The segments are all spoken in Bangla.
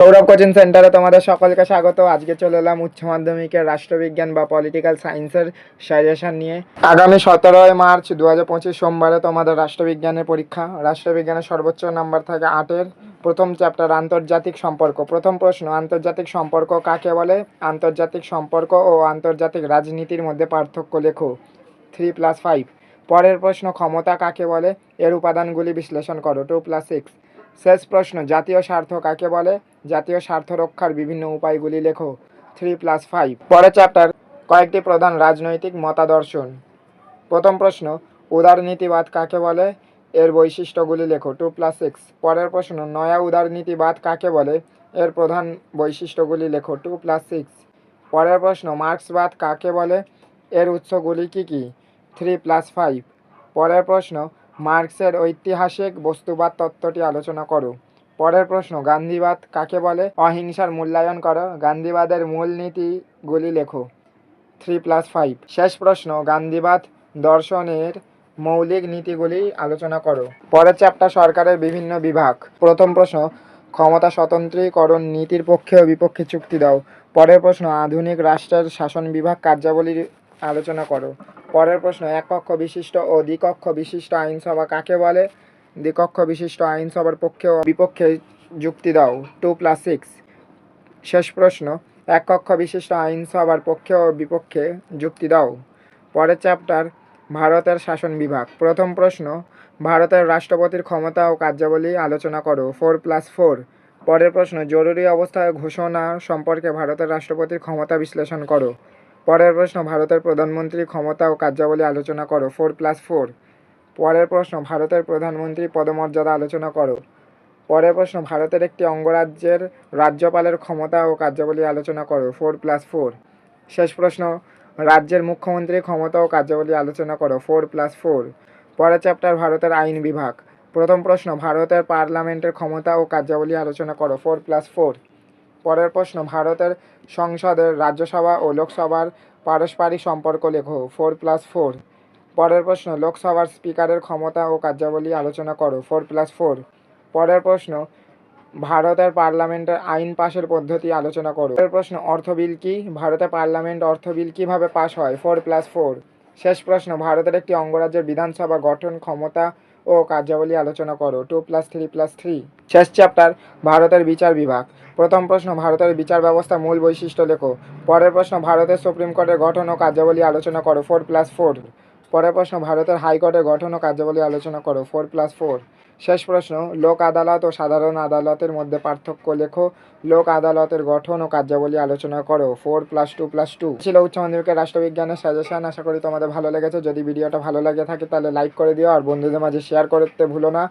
সৌরভ কোচিং সেন্টারে তোমাদের সকলকে স্বাগত। আজকে চলে এলাম উচ্চ মাধ্যমিকের রাষ্ট্রবিজ্ঞান বা পলিটিক্যাল সায়েন্সের সাজেশন নিয়ে। আগামী 17 মার্চ 2025 সোমবারে তোমাদের রাষ্ট্রবিজ্ঞানের পরীক্ষা। রাষ্ট্রবিজ্ঞানের সর্বোচ্চ নাম্বার থাকে 8-এর। প্রথম চ্যাপ্টার আন্তর্জাতিক সম্পর্ক। প্রথম প্রশ্ন, আন্তর্জাতিক সম্পর্ক কাকে বলে? আন্তর্জাতিক সম্পর্ক ও আন্তর্জাতিক রাজনীতির মধ্যে পার্থক্য লেখো। 3+5। পরের প্রশ্ন, ক্ষমতা কাকে বলে? এর উপাদানগুলি বিশ্লেষণ করো। 2+6। শেষ প্রশ্ন, জাতীয় স্বার্থ কাকে বলে? জাতীয় স্বার্থ রক্ষার বিভিন্ন উপায়গুলি লেখো। 3+5। পরের চ্যাপ্টার, কয়েকটি প্রধান রাজনৈতিক মতাদর্শন। প্রথম প্রশ্ন, উদারনীতিবাদ কাকে বলে? এর বৈশিষ্ট্যগুলি লেখো। 2+6। পরের প্রশ্ন, নয়া উদারনীতিবাদ কাকে বলে? এর প্রধান বৈশিষ্ট্যগুলি লেখো। 2+6। পরের প্রশ্ন, মার্ক্সবাদ কাকে বলে? এর উৎসগুলি কী কী? 3+5। পরের প্রশ্ন, মার্ক্সের ঐতিহাসিক বস্তুবাদ তত্ত্বটি আলোচনা করো। পরের প্রশ্ন, গান্ধীবাদ কাকে বলে? অহিংসার মূল্যায়ন করো। গান্ধীবাদের মূলনীতিগুলি লেখো। 3+5। শেষ প্রশ্ন, গান্ধীবাদ দর্শনের মৌলিক নীতিগুলি আলোচনা করো। পরের চ্যাপ্টার, সরকারের বিভিন্ন বিভাগ। প্রথম প্রশ্ন, ক্ষমতা স্বতন্ত্রীকরণ নীতির পক্ষে ও বিপক্ষে যুক্তি দাও। পরের প্রশ্ন, আধুনিক রাষ্ট্রের শাসন বিভাগ কার্যাবলী আলোচনা করো। পরের প্রশ্ন, এককক্ষ বিশিষ্ট ও দ্বিকক্ষ বিশিষ্ট আইনসভা কাকে বলে? দ্বিকক্ষ বিশিষ্ট আইনসভার পক্ষে ও বিপক্ষে যুক্তি দাও। 2+6। শেষ প্রশ্ন, এক কক্ষ বিশিষ্ট আইনসভার পক্ষে ও বিপক্ষে যুক্তি দাও। পরের চ্যাপ্টার, ভারতের শাসন বিভাগ। প্রথম প্রশ্ন, ভারতের রাষ্ট্রপতির ক্ষমতা ও কার্যাবলী আলোচনা করো। 4+4। পরের প্রশ্ন, জরুরি অবস্থায় ঘোষণা সম্পর্কে ভারতের রাষ্ট্রপতির ক্ষমতা বিশ্লেষণ করো। পরের প্রশ্ন, ভারতের প্রধানমন্ত্রীর ক্ষমতা ও কার্যাবলী আলোচনা করো। 4+4। পরের প্রশ্ন, ভারতের প্রধানমন্ত্রীর পদমর্যাদা আলোচনা করো। পরের প্রশ্ন, ভারতের একটি অঙ্গরাজ্যের রাজ্যপালের ক্ষমতা ও কার্যাবলী আলোচনা করো। 4+4। শেষ প্রশ্ন, রাজ্যের মুখ্যমন্ত্রীর ক্ষমতা ও কার্যাবলী আলোচনা করো। 4+4। পরের চ্যাপ্টার, ভারতের আইন বিভাগ। প্রথম প্রশ্ন, ভারতের পার্লামেন্টের ক্ষমতা ও কার্যাবলী আলোচনা করো। 4+4। পরের প্রশ্ন, ভারতের সংসদের রাজ্যসভা ও লোকসভার পারস্পরিক সম্পর্ক লেখো। 4+4। পরের প্রশ্ন, লোকসভার স্পিকারের ক্ষমতা ও কার্যাবলী আলোচনা করো। 4+4। পরের প্রশ্ন, ভারতের পার্লামেন্টের আইন পাশের পদ্ধতি আলোচনা করো। পরের প্রশ্ন, অর্থ বিল কি? ভারতের পার্লামেন্ট অর্থ বিল কিভাবে পাশ হয়? 4+4। শেষ প্রশ্ন, ভারতের একটি অঙ্গরাজ্যের বিধানসভা গঠন, ক্ষমতা ও কার্যাবলী আলোচনা করো। 2+3+3। শেষ চ্যাপ্টার, ভারতের বিচার বিভাগ। প্রথম প্রশ্ন, ভারতের বিচার ব্যবস্থা মূল বৈশিষ্ট্য লেখো। পরের প্রশ্ন, ভারতের সুপ্রিম কোর্টের গঠন ও কার্যাবলী আলোচনা করো। 4+4। পরের প্রশ্ন, ভারতের হাইকোর্টের গঠন ও কার্যাবলী আলোচনা করো। 4+4। শেষ প্রশ্ন, লোক আদালত ও সাধারণ আদালতের মধ্যে পার্থক্য লেখো। লোক আদালতের গঠন ও কার্যাবলী আলোচনা করো। 4+2+2 ছিল উচ্চ মাধ্যমিকের রাষ্ট্রবিজ্ঞানের সাজেশন। আশা করি তোমাদের ভালো লেগেছে। যদি ভিডিওটা ভালো লাগে থাকে তাহলে লাইক করে দিও আর বন্ধুদের মাঝে শেয়ার করতে ভুলো না।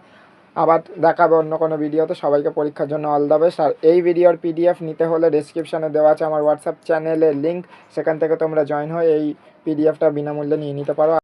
আবার দেখাবে অন্য কোনো ভিডিওতে। সবাইকে পরীক্ষার জন্য অল দ্য বেস্ট। আর এই ভিডিওর পিডিএফ নিতে হলে ডেসক্রিপশনে দেওয়া আছে আমার হোয়াটসঅ্যাপ চ্যানেলের লিঙ্ক, সেখান থেকে তোমরা জয়েন হয়ে এই পিডিএফটা বিনামূল্যে নিয়ে নিতে পারো।